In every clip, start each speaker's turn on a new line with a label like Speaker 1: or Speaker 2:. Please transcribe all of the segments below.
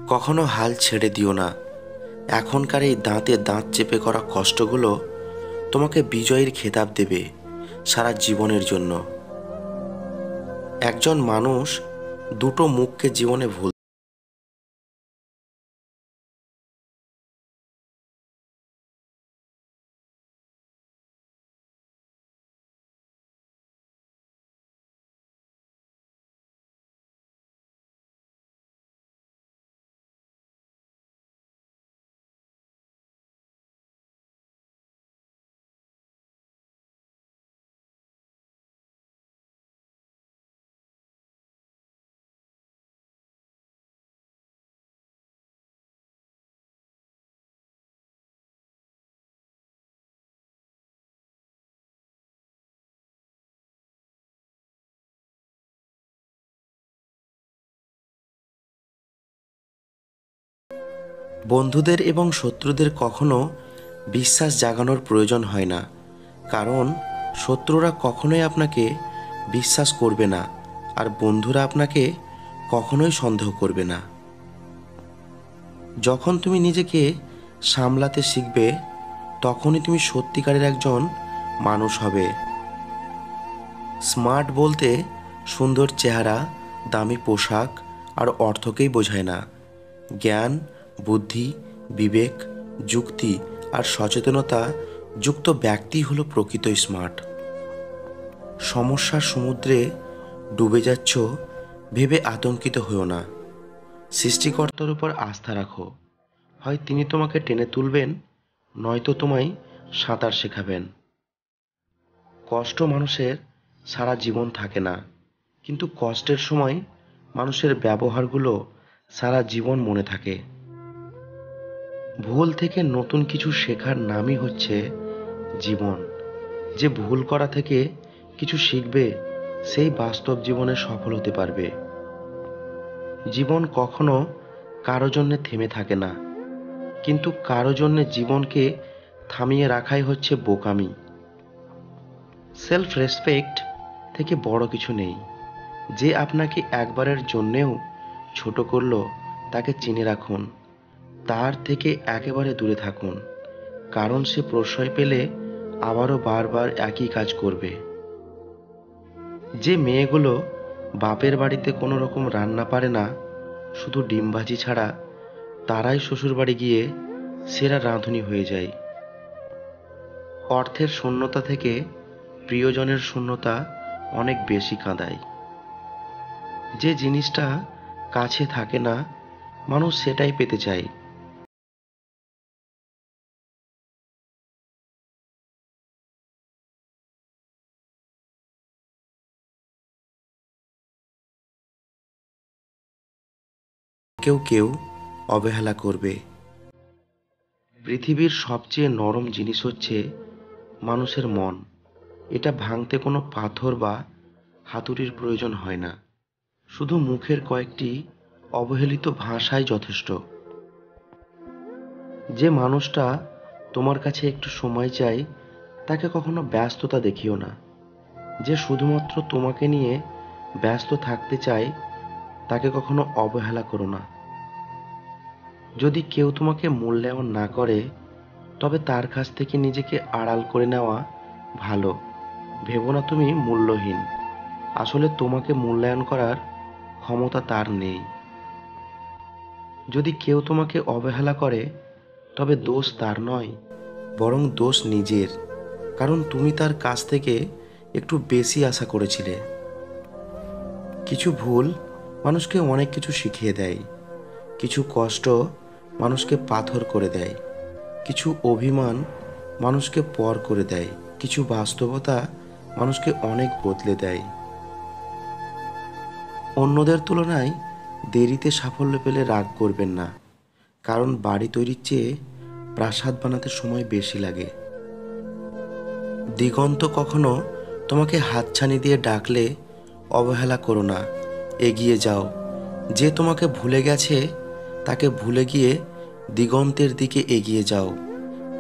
Speaker 1: কখনো হাল ছেড়ে দিও না। এখনকার এই দাঁতে দাঁত চেপে করা কষ্টগুলো তোমাকে বিজয়ীর খেতাব দেবে সারা জীবনের জন্য। একজন মানুষ দুটো মুখকে জীবনে ভুল। বন্ধুদের এবং শত্রুদের কখনো বিশ্বাস জাগানোর প্রয়োজন হয় না, কারণ শত্রুরা কখনোই আপনাকে বিশ্বাস করবে না, আর বন্ধুরা আপনাকে কখনোই সন্দেহ করবে না। যখন তুমি নিজেকে সামলাতে শিখবে, তখনই তুমি সত্যিকারের একজন মানুষ হবে। স্মার্ট বলতে সুন্দর চেহারা, দামি পোশাক আর অর্থকেই বোঝায় না। জ্ঞান, বুদ্ধি, বিবেক, যুক্তি আর সচেতনতা যুক্ত ব্যক্তি হলো প্রকৃত স্মার্ট। সমস্যার সমুদ্রে ডুবে যাচ্ছ ভেবে আতঙ্কিত হও না। সৃষ্টিকর্তার উপর আস্থা রাখো। হয় তিনি তোমাকে টেনে তুলবেন, নয়তো তোমায় সাঁতার শেখাবেন। কষ্ট মানুষের সারা জীবন থাকে না, কিন্তু কষ্টের সময় মানুষের ব্যবহারগুলো সারা জীবন মনে থাকে। ভুল থেকে নতুন কিছু শেখার নামই হচ্ছে জীবন। যে ভুল করা থেকে কিছু শিখবে, সেই বাস্তব জীবনে সফল হতে পারবে। জীবন কখনো কারো জন্য থেমে থাকে না, কিন্তু কারো জন্য জীবনকে থামিয়ে রাখাই হচ্ছে বোকামি। সেলফ রেসপেক্ট থেকে বড় কিছু নেই। যে আপনাকে একবারের জন্যেও ছোট করলো, তাকে চিনে রাখুন। তার থেকে একেবারে দূরে থাকুন, কারণ সে প্রশ্রয় পেলে আবারও বারবার একই কাজ করবে। যে মেয়েগুলো বাপের বাড়িতে কোনো রকম রান্না পারে না, শুধু ডিম ভাজি ছাড়া, তারাই শ্বশুরবাড়ি গিয়ে সেরা রাঁধুনি হয়ে যায়। অর্থের শূন্যতা থেকে প্রিয়জনের শূন্যতা অনেক বেশি কাঁদায়। যে জিনিসটা কাছে থাকে না, মানুষ সেটাই পেতে চায়। কেউ কেউ অবহেলা করবে। পৃথিবীর সবচেয়ে নরম জিনিস হচ্ছে মানুষের মন। এটা ভাঙতে কোনো পাথর বা হাতুড়ির প্রয়োজন হয় না, শুধু মুখের কয়েকটি অবহেলিত ভাষাই যথেষ্ট। যে মানুষটা তোমার কাছে একটু সময় চাই, তাকে কখনো ব্যস্ততা দেখিও না। যে শুধুমাত্র তোমাকে নিয়ে ব্যস্ত থাকতে চায়, তাকে কখনো অবহেলা করো না। যদি কেউ তোমাকে মূল্যায়ন না করে, তবে তার কাছ থেকে নিজেকে আড়াল করে নেওয়া ভালো। ভেবো না তুমি মূল্যহীন। আসলে তোমাকে মূল্যায়ন করার ক্ষমতা তার নেই। যদি কেউ তোমাকে অবহেলা করে, তবে দোষ তার নয়, বরং দোষ নিজের, কারণ তুমি তার কাছ থেকে একটু বেশি আশা করেছিলে। কিছু ভুল মানুষকে অনেক কিছু শিখিয়ে দেয়। কিছু কষ্ট মানুষকে পাথর করে দেয়। কিছু অভিমান মানুষকে পর করে দেয়। কিছু বাস্তবতা মানুষকে অনেক বদলে দেয়। অন্যদের তুলনায় দেরিতে সাফল্য পেলে রাগ করবেন না, কারণ বাড়ি তৈরির চেয়ে প্রাসাদ বানাতে সময় বেশি লাগে। দিগন্ত কখনো তোমাকে হাতছানি দিয়ে ডাকলে অবহেলা করো না, এগিয়ে যাও। যে তোমাকে ভুলে গেছে, তাকে ভুলে গিয়ে দিগন্তের দিকে এগিয়ে যাও।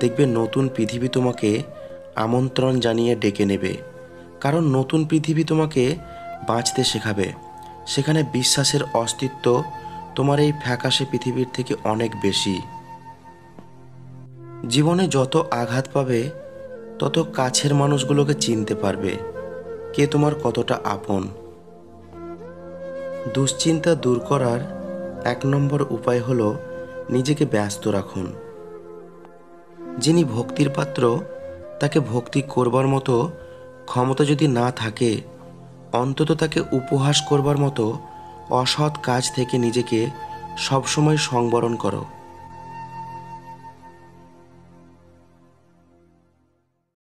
Speaker 1: দেখবে নতুন পৃথিবী তোমাকে আমন্ত্রণ জানিয়ে ডেকে নেবে, কারণ নতুন পৃথিবী তোমাকে বাঁচতে শেখাবে। সেখানে বিশ্বাসের অস্তিত্ব তোমার এই ফ্যাকাশে পৃথিবীর থেকে অনেক বেশি। জীবনে যত আঘাত পাবে তত কাছের মানুষগুলোকে চিনতে পারবে কে তোমার কতটা আপন। দুশ্চিন্তা দূর করার 1 নম্বর উপায় হলো নিজেকে ব্যস্ত রাখুন। যিনি ভক্তির পাত্র তাকে ভক্তি করবার মতো ক্ষমতা যদি না থাকে, অন্তত তাকে উপহাস করবার মতো অসৎ কাজ থেকে নিজেকে সবসময় সংবরণ করো।